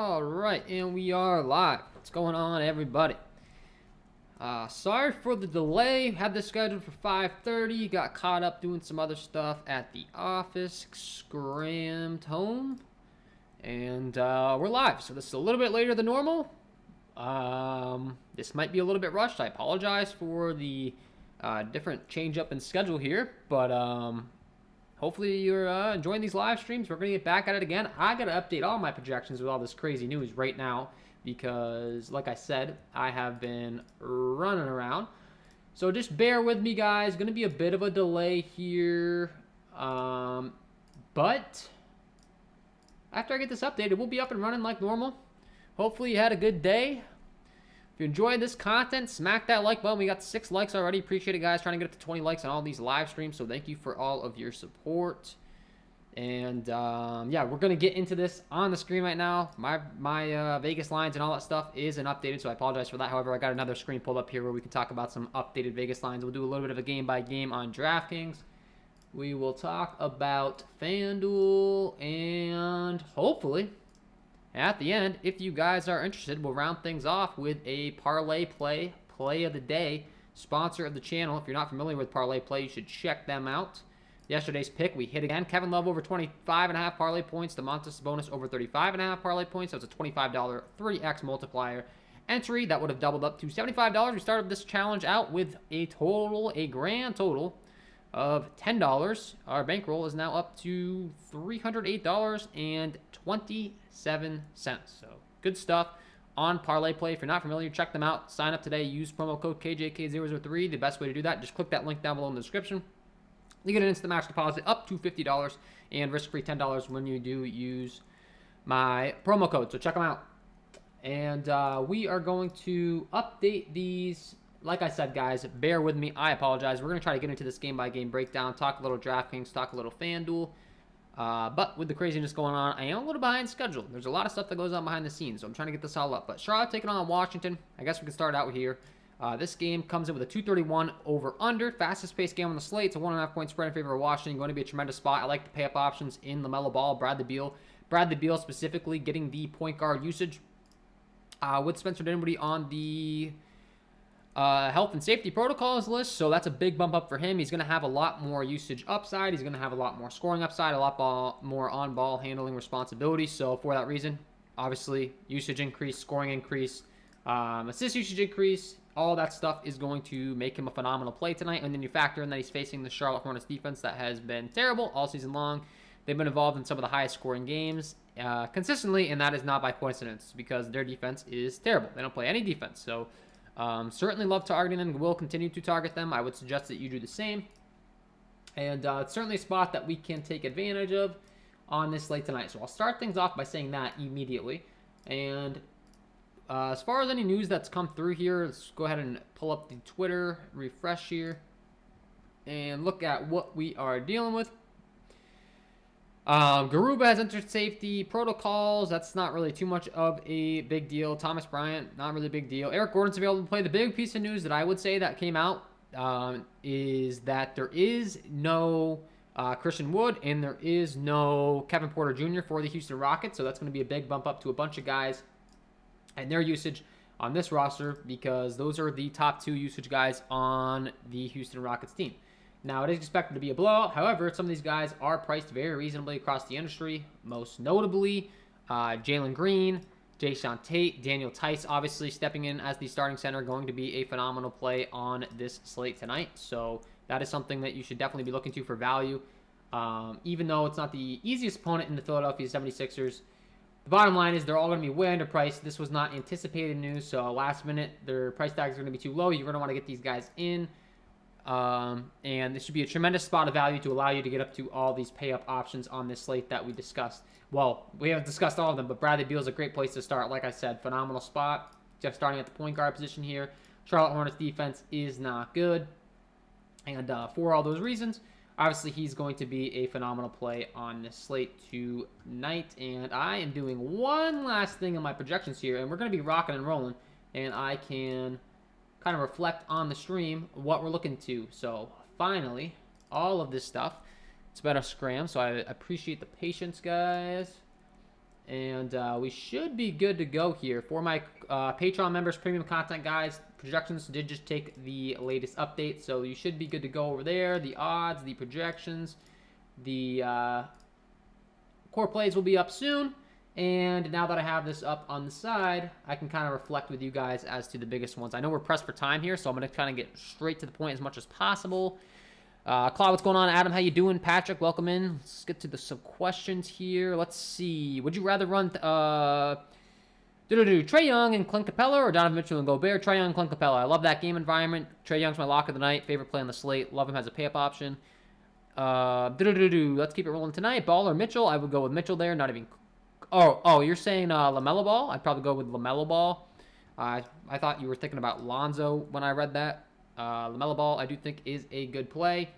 All right, and we are live. What's going on, everybody? Sorry for the delay. Had this scheduled for 5:30. Got caught up doing some other stuff at the office. Scrammed home, and we're live. So this is a little bit later than normal. This might be a little bit rushed. I apologize for the different change up in schedule here, but hopefully you're enjoying these live streams. We're going to get back at it again. I got to update all my projections with all this crazy news right now because, like I said, I have been running around. So just bear with me, guys. Going to be a bit of a delay here. But after I get this updated, we'll be up and running like normal. Hopefully you had a good day. If you enjoyed this content, smack that like button. We got 6 likes already. Appreciate it, guys. Trying to get up to 20 likes on all these live streams. So thank you for all of your support. And yeah, we're going to get into this on the screen right now. My Vegas lines and all that stuff isn't updated, so I apologize for that. However, I got another screen pulled up here where we can talk about some updated Vegas lines. We'll do a little bit of a game-by-game on DraftKings. We will talk about FanDuel and hopefully at the end, if you guys are interested, we'll round things off with a parlay play of the day, sponsor of the channel. If you're not familiar with parlay play, you should check them out. Yesterday's pick, we hit again. Kevin Love over 25.5 parlay points. The Montes bonus over 35.5 parlay points. So it's a $25 3x multiplier entry. That would have doubled up to $75. We started this challenge out with a grand total of $10. Our bankroll is now up to $308.27. So good stuff on parlay play. If you're not familiar, check them out. Sign up today. Use promo code KJK003. The best way to do that, just click that link down below in the description. You get an instant match deposit up to $50 and risk-free $10 when you do use my promo code. So check them out. And we are going to update these. Like I said, guys, bear with me. I apologize. We're going to try to get into this game-by-game breakdown, talk a little DraftKings, talk a little FanDuel. But with the craziness going on, I am a little behind schedule. There's a lot of stuff that goes on behind the scenes, so I'm trying to get this all up. But Charlotte taking on Washington. I guess we can start out here. This game comes in with a 231 over-under. Fastest-paced game on the slate. It's a 1.5-point spread in favor of Washington. Going to be a tremendous spot. I like the pay-up options in LaMelo Ball, Bradley Beal. Bradley Beal specifically getting the point guard usage with Spencer Dinwiddie on the health and safety protocols list, so that's a big bump up for him. He's going to have a lot more usage upside. He's going to have a lot more scoring upside, a lot more on-ball handling responsibility. So for that reason, obviously, usage increase, scoring increase, assist usage increase, all that stuff is going to make him a phenomenal play tonight. And then you factor in that he's facing the Charlotte Hornets defense that has been terrible all season long. They've been involved in some of the highest scoring games consistently, and that is not by coincidence because their defense is terrible. They don't play any defense, so certainly love targeting them. Will continue to target them. I would suggest that you do the same. And it's certainly a spot that we can take advantage of on this slate tonight. So I'll start things off by saying that immediately. And as far as any news that's come through here, let's go ahead and pull up the Twitter, refresh here, and look at what we are dealing with. Garuba has entered safety protocols. That's not really too much of a big deal. Thomas Bryant, not really a big deal. Eric Gordon's available to play. The big piece of news that I would say that came out is that there is no Christian Wood and there is no Kevin Porter Jr. for the Houston Rockets. So that's going to be a big bump up to a bunch of guys and their usage on this roster because those are the top 2 usage guys on the Houston Rockets team. Now, it is expected to be a blowout. However, some of these guys are priced very reasonably across the industry, most notably Jalen Green, Jae'Sean Tate, Daniel Tice, obviously stepping in as the starting center, going to be a phenomenal play on this slate tonight. So that is something that you should definitely be looking to for value. Even though it's not the easiest opponent in the Philadelphia 76ers, the bottom line is they're all going to be way underpriced. This was not anticipated news, so last minute, their price tags are going to be too low. You're going to want to get these guys in. And this should be a tremendous spot of value to allow you to get up to all these pay-up options on this slate that we discussed. Well, we haven't discussed all of them, but Bradley Beal is a great place to start. Like I said, phenomenal spot. Just starting at the point guard position here. Charlotte Hornets defense is not good. And for all those reasons, obviously he's going to be a phenomenal play on this slate tonight. And I am doing one last thing in my projections here, and we're going to be rocking and rolling. And I can kind of reflect on the stream what we're looking to. So finally, all of this stuff, it's about a scram, so I appreciate the patience, guys. And we should be good to go here. For my Patreon members, premium content guys, projections did just take the latest update, so you should be good to go over there. The odds, the projections, the core plays will be up soon. And now that I have this up on the side, I can kind of reflect with you guys as to the biggest ones. I know we're pressed for time here, so I'm going to kind of get straight to the point as much as possible. Claude, what's going on? Adam, how you doing? Patrick, welcome in. Let's get to some questions here. Let's see. Would you rather run Trae Young and Clint Capella or Donovan Mitchell and Gobert? Trae Young and Clint Capella. I love that game environment. Trae Young's my lock of the night. Favorite play on the slate. Love him as a pay-up option. Let's keep it rolling tonight. Ball or Mitchell? I would go with Mitchell there. Not even... Oh, you're saying LaMelo Ball? I'd probably go with LaMelo Ball. I thought you were thinking about Lonzo when I read that. LaMelo Ball, I do think, is a good play.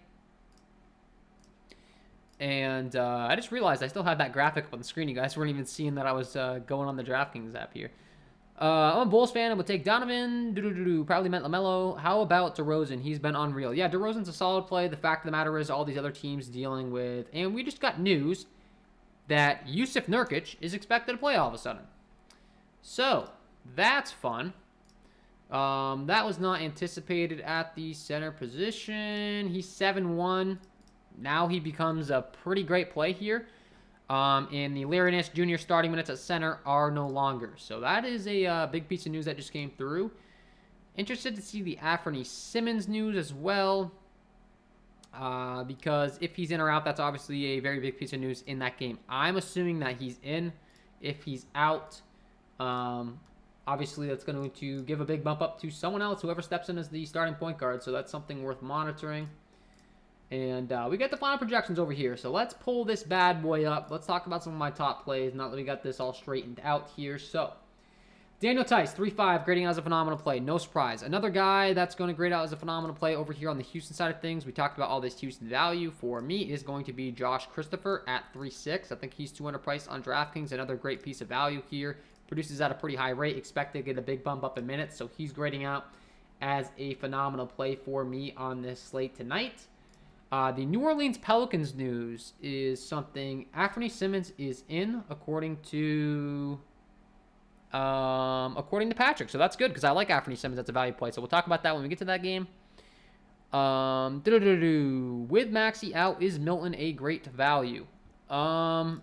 And I just realized I still have that graphic up on the screen. You guys weren't even seeing that I was going on the DraftKings app here. I'm a Bulls fan and would take Donovan. Probably meant LaMelo. How about DeRozan? He's been unreal. Yeah, DeRozan's a solid play. The fact of the matter is all these other teams dealing with... And we just got news that Yusuf Nurkic is expected to play all of a sudden. So, that's fun. That was not anticipated at the center position. He's 7-1. Now he becomes a pretty great play here. And the Larry Nance Jr. starting minutes at center are no longer. So that is a big piece of news that just came through. Interested to see the Anthony Simmons news as well. Because if he's in or out, that's obviously a very big piece of news in that game. I'm assuming that he's in. If he's out, obviously that's going to give a big bump up to someone else, whoever steps in as the starting point guard. So that's something worth monitoring. And we got the final projections over here. So let's pull this bad boy up. Let's talk about some of my top plays now that we got this all straightened out here. So Daniel Tice, 3.5, grading out as a phenomenal play. No surprise. Another guy that's going to grade out as a phenomenal play over here on the Houston side of things. We talked about all this Houston value. For me, is going to be Josh Christopher at 3.6. I think he's too underpriced on DraftKings. Another great piece of value here. Produces at a pretty high rate. Expect to get a big bump up in minutes. So he's grading out as a phenomenal play for me on this slate tonight. The New Orleans Pelicans news is something. Anthony Simmons is in, according to Patrick. So that's good because I like Anthony Simmons. That's a value play. So we'll talk about that when we get to that game. With Maxey out, is Milton a great value? Yeah,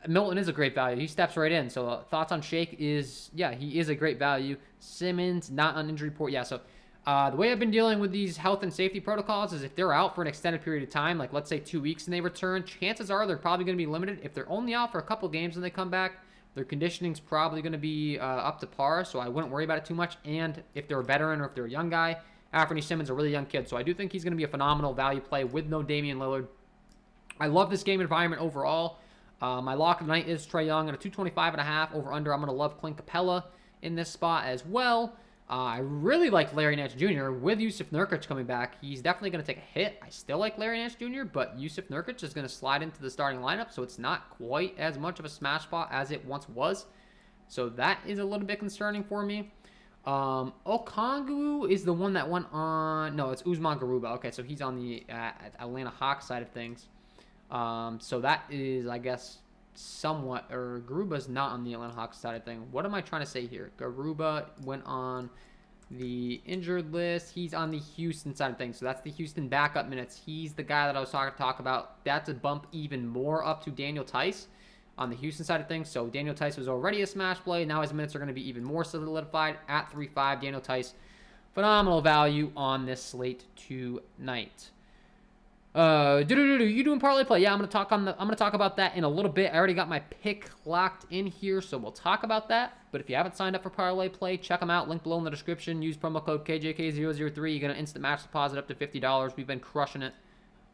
Milton is a great value. He steps right in. So thoughts on Shake is, yeah, he is a great value. Simmons, not on injury report. Yeah, so the way I've been dealing with these health and safety protocols is if they're out for an extended period of time, like let's say 2 weeks and they return, chances are they're probably going to be limited. If they're only out for a couple games and they come back, their conditioning's probably going to be up to par, so I wouldn't worry about it too much. And if they're a veteran or if they're a young guy, Anthony Simmons is a really young kid, so I do think he's going to be a phenomenal value play with no Damian Lillard. I love this game environment overall. My lock of the night is Trae Young at a 225.5 over under. I'm going to love Clint Capella in this spot as well. I really like Larry Nance Jr. with Yusuf Nurkic coming back. He's definitely going to take a hit. I still like Larry Nance Jr., but Yusuf Nurkic is going to slide into the starting lineup, so it's not quite as much of a smash spot as it once was. So that is a little bit concerning for me. Okongwu is the one that went on... No, it's Usman Garuba. Okay, so he's on the Atlanta Hawks side of things. So that is, I guess, somewhat... Or Garuba's not on the Atlanta Hawks side of things. What am I trying to say here? Garuba went on the injured list. He's on the Houston side of things. So that's the Houston backup minutes. He's the guy that I was talk about. That's a bump even more up to Daniel Tice on the Houston side of things. So Daniel Tice was already a smash play. Now his minutes are going to be even more solidified at 3.5. Daniel Tice, phenomenal value on this slate tonight. You doing parlay play? Yeah, I'm gonna talk about that in a little bit. I already got my pick locked in here, so we'll talk about that. But if you haven't signed up for parlay play, check them out. Link below in the description. Use promo code KJK003. You get an instant match deposit up to $50. We've been crushing it.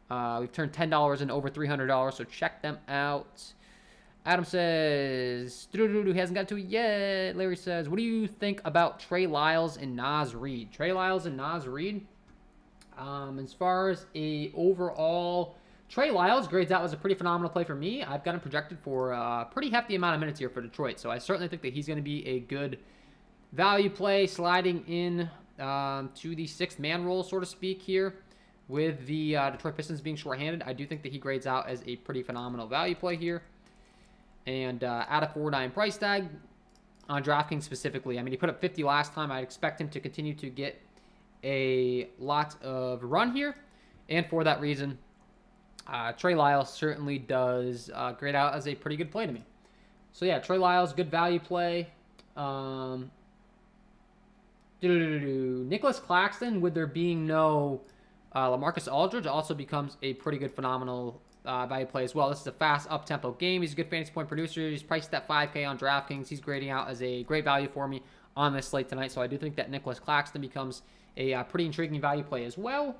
We've turned $10 into over $300, so check them out. Adam says, he hasn't got to it yet. Larry says, what do you think about Trey Lyles and Naz Reid? Trey Lyles and Naz Reid? As far as a overall, Trey Lyles grades out as a pretty phenomenal play for me. I've got him projected for a pretty hefty amount of minutes here for Detroit, so I certainly think that he's going to be a good value play, sliding in to the sixth man role, so to speak, here with the Detroit Pistons being shorthanded. I do think that he grades out as a pretty phenomenal value play here. And at a 4.9 price tag on DraftKings specifically. I mean, he put up 50 last time. I'd expect him to continue to get a lot of run here. And for that reason, Trey Lyles certainly does grade out as a pretty good play to me. So yeah, Trey Lyles, good value play. Nicholas Claxton, with there being no LaMarcus Aldridge, also becomes a pretty good, phenomenal value play as well. This is a fast, up-tempo game. He's a good fantasy point producer. He's priced at $5K on DraftKings. He's grading out as a great value for me on this slate tonight. So I do think that Nicholas Claxton becomes a pretty intriguing value play as well.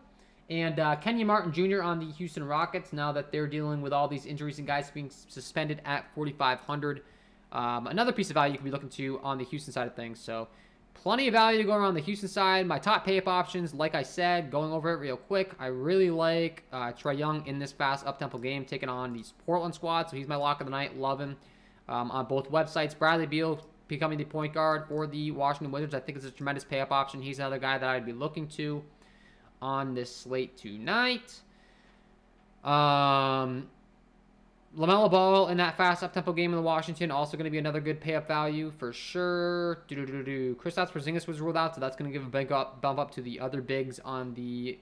And Kenyon Martin Jr. on the Houston Rockets, now that they're dealing with all these injuries and guys being suspended at 4,500. Another piece of value you can be looking to on the Houston side of things. So plenty of value to go around the Houston side. My top pay-up options, like I said, going over it real quick, I really like Trae Young in this fast up-tempo game, taking on these Portland squad. So he's my lock of the night. Love him on both websites. Bradley Beal becoming the point guard for the Washington Wizards, I think is a tremendous pay-up option. He's another guy that I'd be looking to on this slate tonight. LaMelo Ball in that fast up-tempo game in the Washington, also going to be another good pay-up value for sure. Kristaps Porzingis was ruled out, so that's going to give a big bump up to the other bigs on the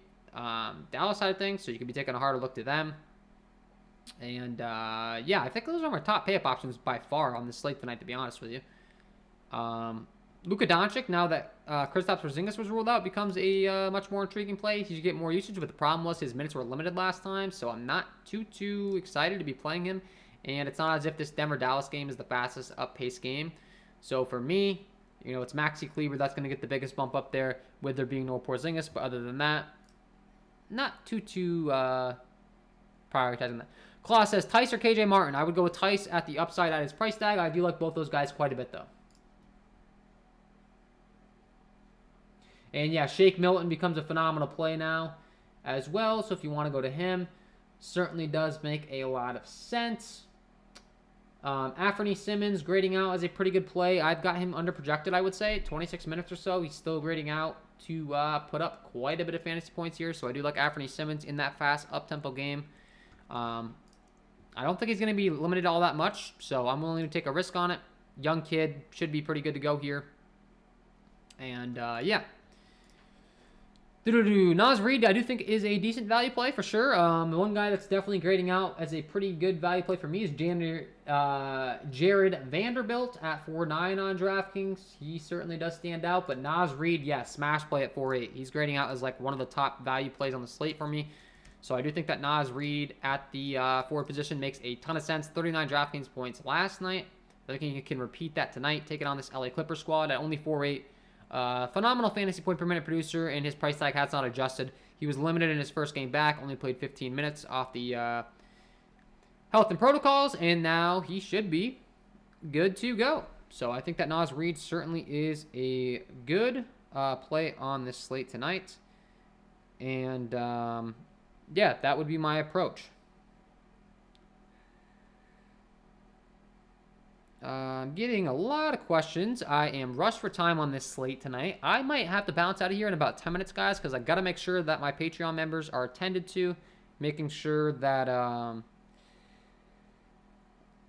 Dallas side of things, so you can be taking a harder look to them. And yeah, I think those are my top pay-up options by far on this slate tonight, to be honest with you. Luka Doncic, now that Kristaps Porzingis was ruled out, becomes a much more intriguing play. He's get more usage, but the problem was his minutes were limited last time, so I'm not too excited to be playing him. And it's not as if this Denver-Dallas game is the fastest up-paced game. So for me, you know, it's Maxi Kleber that's going to get the biggest bump up there, with there being no Porzingis. But other than that, not too prioritizing that. Claw says Tice or KJ Martin. I would go with Tice at the upside at his price tag. I do like both those guys quite a bit, though. And yeah, Shake Milton becomes a phenomenal play now as well. So if you want to go to him, certainly does make a lot of sense. Anthony Simmons grading out as a pretty good play. I've got him under projected, I would say. 26 minutes or so. He's still grading out to put up quite a bit of fantasy points here. So I do like Anthony Simmons in that fast up-tempo game. I don't think he's going to be limited all that much. So I'm willing to take a risk on it. Young kid. Should be pretty good to go here. And yeah. Naz Reid, I do think, is a decent value play for sure. One guy that's definitely grading out as a pretty good value play for me is Jared Vanderbilt at 4.9 on DraftKings. He certainly does stand out, but Naz Reid, yeah, smash play at 4.8. He's grading out as like one of the top value plays on the slate for me. So I do think that Naz Reid at the forward position makes a ton of sense. 39 DraftKings points last night. I think you can repeat that tonight, taking on this LA Clippers squad at only 4.8. Phenomenal fantasy point per minute producer, and his price tag has not adjusted. He was limited in his first game back, only played 15 minutes off the health and protocols, and now he should be good to go. So I think that Naz Reid certainly is a good play on this slate tonight. And yeah, that would be my approach. I'm getting a lot of questions. I am rushed for time on this slate tonight. I might have to bounce out of here in about 10 minutes, guys, because I got to make sure that my Patreon members are attended to, making sure that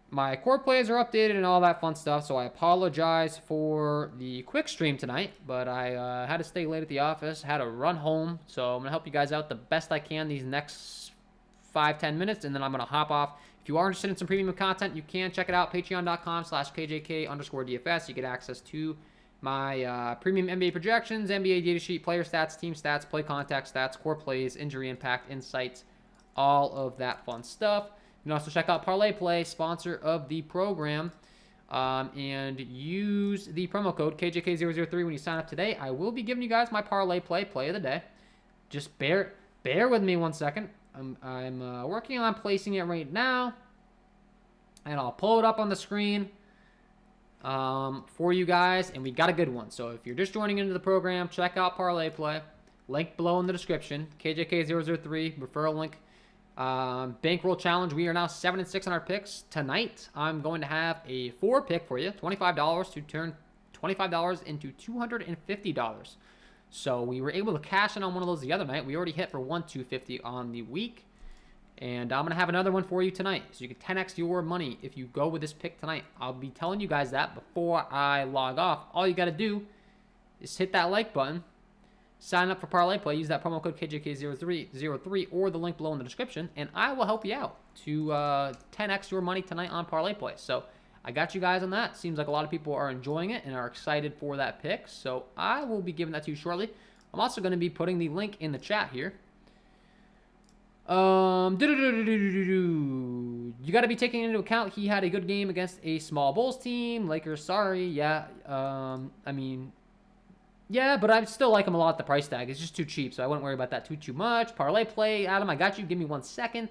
my core plays are updated and all that fun stuff. So I apologize for the quick stream tonight, but I had to stay late at the office, had to run home. So I'm going to help you guys out the best I can these next 5-10 minutes, and then I'm going to hop off. If you are interested in some premium content, you can check it out, patreon.com/KJK_DFS. You get access to my premium NBA projections, NBA data sheet, player stats, team stats, play contact stats, core plays, injury impact, insights, all of that fun stuff. You can also check out Parlay Play, sponsor of the program, and use the promo code KJK003 when you sign up today. I will be giving you guys my Parlay Play of the day. Just bear with me one second. I'm working on placing it right now, and I'll pull it up on the screen for you guys, and we got a good one. So if you're just joining into the program, check out Parlay Play. Link below in the description. KJK003 referral link. Bankroll challenge. We are now 7-6 on our picks. Tonight, I'm going to have a 4-pick for you. $25 to turn $25 into $250. So we were able to cash in on one of those the other night. We already hit for $1,250 on the week. And I'm going to have another one for you tonight. So you can 10x your money if you go with this pick tonight. I'll be telling you guys that before I log off. All you got to do is hit that like button. Sign up for Parlay Play. Use that promo code KJK03 or the link below in the description. And I will help you out to 10x your money tonight on Parlay Play. So I got you guys on that. Seems like a lot of people are enjoying it and are excited for that pick. So I will be giving that to you shortly. I'm also going to be putting the link in the chat here. You got to be taking into account he had a good game against a small Bulls team. Lakers, sorry. Yeah. I mean, yeah, but I still like him a lot. The price tag is just too cheap, so I wouldn't worry about that too much. Parlay Play, Adam, I got you. Give me 1 second.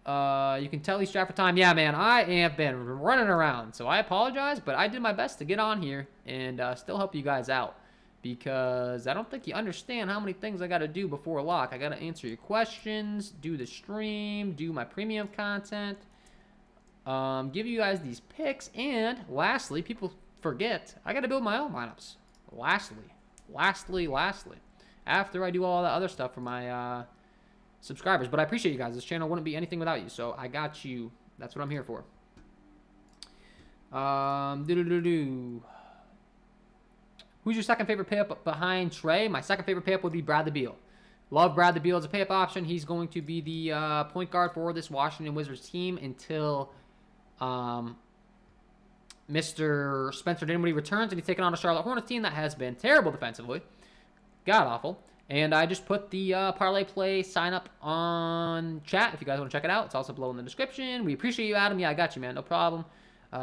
You can tell he's strapped for time. Yeah, man, I have been running around, so I apologize, but I did my best to get on here and still help you guys out because I don't think you understand how many things I got to do before lock. I got to answer your questions, do the stream, do my premium content, give you guys these picks, and lastly, people forget, I got to build my own lineups. Lastly, after I do all that other stuff for my subscribers. But I appreciate you guys. This channel wouldn't be anything without you, so I got you. That's what I'm here for. Who's your second favorite pay-up behind Trey? My second favorite pay-up would be Bradley Beal. Love Bradley Beal as a pay-up option. He's going to be the point guard for this Washington Wizards team until Mr. Spencer Dinwiddie returns, and he's taking on a Charlotte Hornets team that has been terrible defensively. God-awful. And I just put the Parlay Play sign up on chat if you guys want to check it out. It's also below in the description. We appreciate you, Adam. Yeah, I got you, man. No problem.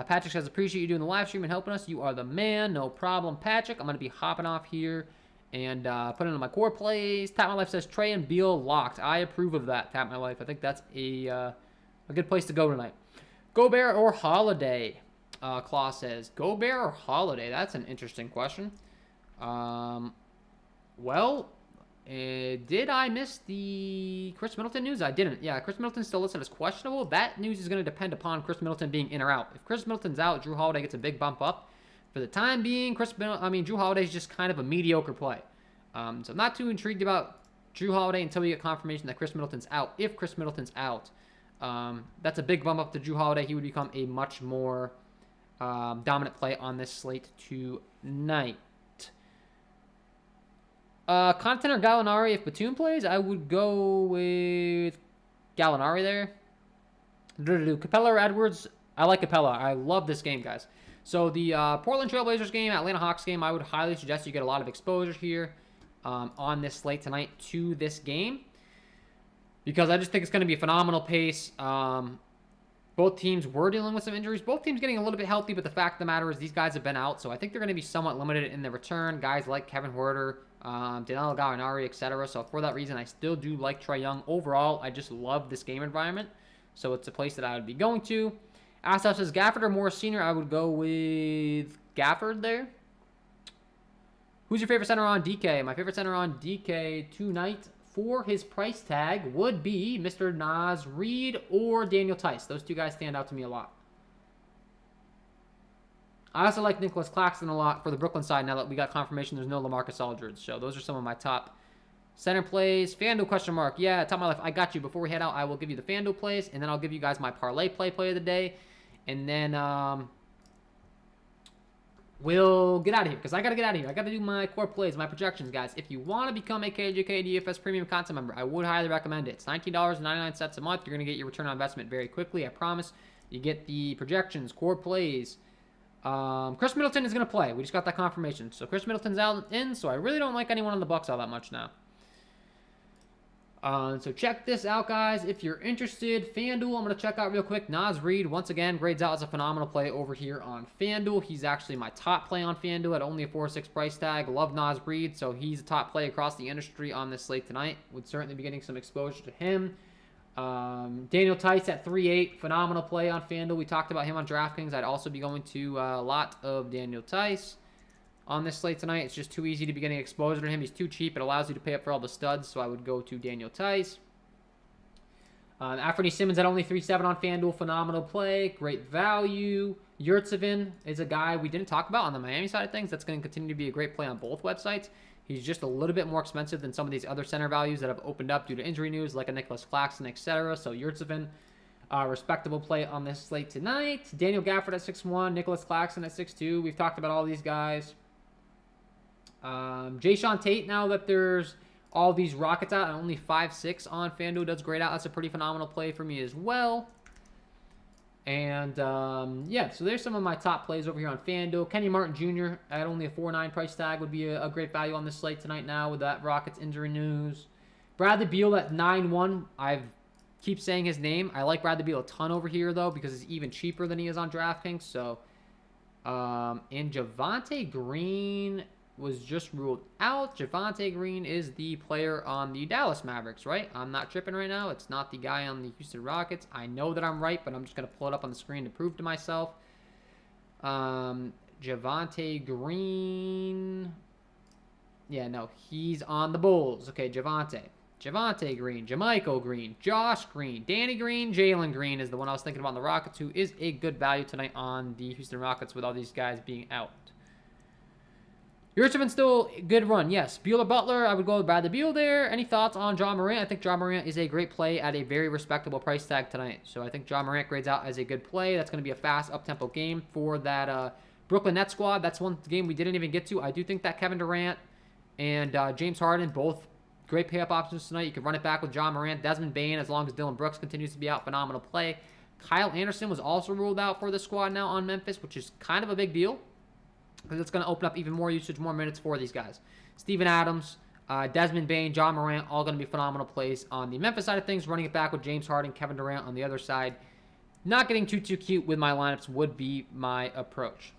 Patrick says, appreciate you doing the live stream and helping us. You are the man. No problem, Patrick. I'm going to be hopping off here and putting in my core plays. Tap My Life says, Trey and Beal locked. I approve of that, Tap My Life. I think that's a good place to go tonight. Gobert or Holiday? Claw says, Gobert or Holiday? That's an interesting question. Did I miss the Chris Middleton news? I didn't. Yeah, Chris Middleton's still listed as questionable. That news is going to depend upon Chris Middleton being in or out. If Chris Middleton's out, Drew Holiday gets a big bump up. For the time being, Drew Holiday's just kind of a mediocre play. So I'm not too intrigued about Drew Holiday until we get confirmation that Chris Middleton's out. If Chris Middleton's out, that's a big bump up to Drew Holiday. He would become a much more dominant play on this slate tonight. Content or Gallinari? If Batum plays, I would go with Gallinari there. Capella or Edwards? I like Capella. I love this game, guys. So the Portland Trailblazers game, Atlanta Hawks game, I would highly suggest you get a lot of exposure here on this slate tonight to this game because I just think it's going to be a phenomenal pace. Both teams were dealing with some injuries. Both teams getting a little bit healthy, but the fact of the matter is these guys have been out, so I think they're going to be somewhat limited in their return. Guys like Kevin Huerter, Danilo Gallinari, etc. So for that reason, I still do like Trae Young. Overall, I just love this game environment, so it's a place that I would be going to. Asaf says, Gafford or Morris Sr.? I would go with Gafford there. Who's your favorite center on DK? My favorite center on DK tonight for his price tag would be Mr. Naz Reid or Daniel Tice. Those two guys stand out to me a lot. I also like Nicholas Claxton a lot for the Brooklyn side now that we got confirmation there's no LaMarcus Aldridge. So those are some of my top center plays. FanDuel question mark. Yeah, Top My Life. I got you. Before we head out, I will give you the FanDuel plays, and then I'll give you guys my parlay play of the day. And then we'll get out of here because I got to get out of here. I got to do my core plays, my projections, guys. If you want to become a KJK DFS Premium content member, I would highly recommend it. It's $19.99 a month. You're going to get your return on investment very quickly. I promise. You get the projections, core plays. Chris Middleton is going to play. We just got that confirmation. So Chris Middleton's out in, so I really don't like anyone on the Bucks all that much now. So check this out, guys. If you're interested, FanDuel, I'm going to check out real quick. Naz Reid, once again, grades out as a phenomenal play over here on FanDuel. He's actually my top play on FanDuel at only a 4.6 price tag. Love Naz Reid, so he's a top play across the industry on this slate tonight. Would certainly be getting some exposure to him. Daniel Tice at 3.8, phenomenal play on FanDuel. We talked about him on DraftKings. I'd also be going to a lot of Daniel Tice on this slate tonight. It's just too easy to be getting exposure to him. He's too cheap. It allows you to pay up for all the studs, so I would go to Daniel Tice. Anthony Simmons at only 3.7 on FanDuel, phenomenal play, great value. Yurtsevin is a guy we didn't talk about on the Miami side of things. That's going to continue to be a great play on both websites. He's just a little bit more expensive than some of these other center values that have opened up due to injury news, like a Nicholas Claxton, etc. So Yurtsevin, respectable play on this slate tonight. Daniel Gafford at 6'1", Nicholas Claxton at 6'2". We've talked about all these guys. Jayshawn Tate, now that there's all these Rockets out and only 5'6" on FanDuel, does great out. That's a pretty phenomenal play for me as well. And, yeah, so there's some of my top plays over here on FanDuel. Kenny Martin Jr. at only a 4.9 price tag would be a great value on this slate tonight now with that Rockets injury news. Bradley Beal at 9'1". I keep saying his name. I like Bradley Beal a ton over here, though, because he's even cheaper than he is on DraftKings. So, and Javonte Green was just ruled out. Javonte Green is the player on the Dallas Mavericks, right? I'm not tripping right now. It's not the guy on the Houston Rockets. I know that I'm right, but I'm just going to pull it up on the screen to prove to myself. Javonte Green. Yeah, no, he's on the Bulls. Okay, Javonte Green, Jermichael Green, Josh Green, Danny Green, Jalen Green is the one I was thinking about on the Rockets, who is a good value tonight on the Houston Rockets with all these guys being out. Yurtsevin still a good run, yes. Beal or Butler, I would go with Bradley Beal there. Any thoughts on John Morant? I think John Morant is a great play at a very respectable price tag tonight. So I think John Morant grades out as a good play. That's going to be a fast, up-tempo game for that Brooklyn Nets squad. That's one game we didn't even get to. I do think that Kevin Durant and James Harden, both great pay-up options tonight. You can run it back with John Morant. Desmond Bane, as long as Dylan Brooks continues to be out, phenomenal play. Kyle Anderson was also ruled out for the squad now on Memphis, which is kind of a big deal, because it's going to open up even more usage, more minutes for these guys. Steven Adams, Desmond Bane, John Morant, all going to be phenomenal plays on the Memphis side of things. Running it back with James Harden, Kevin Durant on the other side. Not getting too cute with my lineups would be my approach.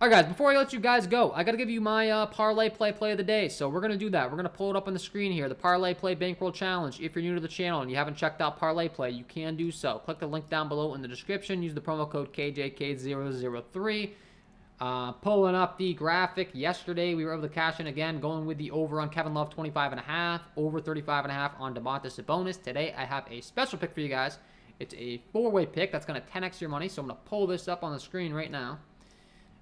All right, guys, before I let you guys go, I got to give you my parlay play of the day. So we're going to do that. We're going to pull it up on the screen here, the Parlay Play Bankroll Challenge. If you're new to the channel and you haven't checked out Parlay Play, you can do so. Click the link down below in the description. Use the promo code KJK003. Pulling up the graphic. Yesterday, we were able to cash in again, going with the over on Kevin Love, 25.5, over 35.5 on Domantas Sabonis. Today, I have a special pick for you guys. It's a 4-way pick that's going to 10x your money. So I'm going to pull this up on the screen right now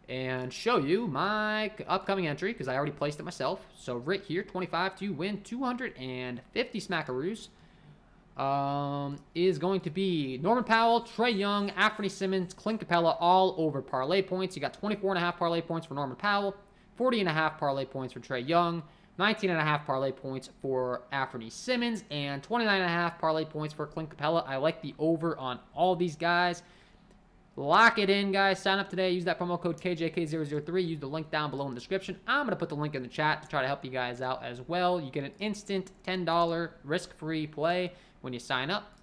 and show you my upcoming entry, because I already placed it myself. So right here, 25 to win 250 smackaroos is going to be Norman Powell, Trae Young, Anthony Simmons, Clint Capella, all over parlay points. You got 24.5 parlay points for Norman Powell, 40.5 parlay points for Trae Young, 19.5 parlay points for Anthony Simmons, and 29.5 parlay points for Clint Capella. I like the over on all these guys. Lock it in, guys. Sign up today. Use that promo code KJK003. Use the link down below in the description. I'm going to put the link in the chat to try to help you guys out as well. You get an instant $10 risk-free play when you sign up.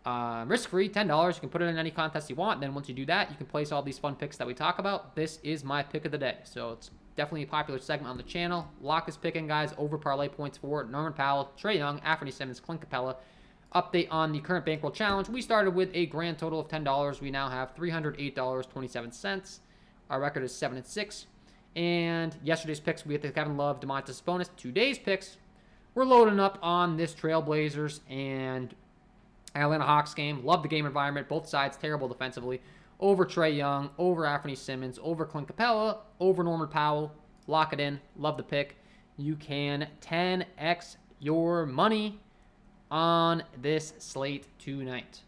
Risk-free, $10. You can put it in any contest you want. Then once you do that, you can place all these fun picks that we talk about. This is my pick of the day. So it's definitely a popular segment on the channel. Lock this pick in, guys. Over parlay points for Norman Powell, Trae Young, Anthony Simmons, Clint Capella. Update on the current bankroll challenge. We started with a grand total of $10. We now have $308.27. Our record is 7-6. And yesterday's picks, we had the Kevin Love, Domantas Sabonis. Today's picks, we're loading up on this Trailblazers and Atlanta Hawks game. Love the game environment. Both sides terrible defensively. Over Trae Young, over Anthony Simmons, over Clint Capella, over Norman Powell. Lock it in. Love the pick. You can 10x your money on this slate tonight.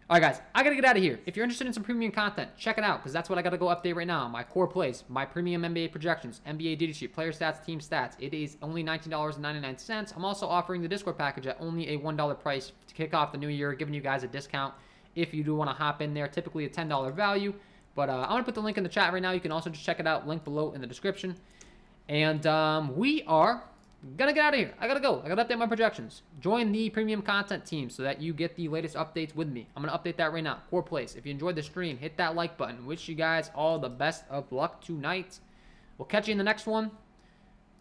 All right, guys, I got to get out of here. If you're interested in some premium content, check it out, because that's what I got to go update right now. My core plays, my premium NBA projections, NBA data sheet, player stats, team stats. It is only $19.99. I'm also offering the Discord package at only a $1 price to kick off the new year, giving you guys a discount if you do want to hop in there. Typically a $10 value, but I'm going to put the link in the chat right now. You can also just check it out, link below in the description. And we are gonna get out of here. I gotta go. I gotta update my projections. Join the premium content team so that you get the latest updates with me. I'm gonna update that right now. Core plays. If you enjoyed the stream, hit that like button. Wish you guys all the best of luck tonight. We'll catch you in the next one.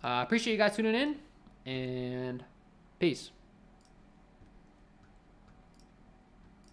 Appreciate you guys tuning in, and peace.